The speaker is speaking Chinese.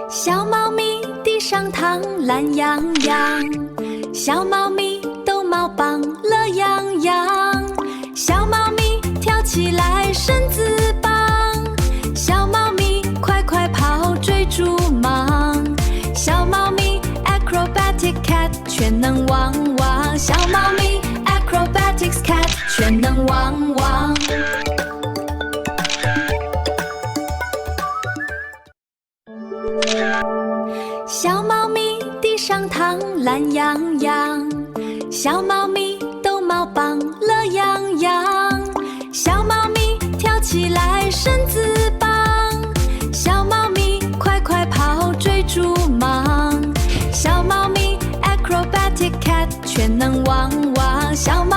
小猫咪地上躺，懒洋洋。小猫咪逗猫棒，乐洋洋。小猫咪跳起来，身子棒。小猫咪快快跑，追逐忙。小猫咪 acrobatic cat， 全能汪汪。小猫咪 acrobatics cat， 全能汪汪。小猫咪地上躺，懒洋洋。小猫咪逗猫棒，乐洋洋。小猫咪跳起来，身子棒。小猫咪快快跑，追逐忙。小猫咪 acrobatic cat， 全能汪汪。小猫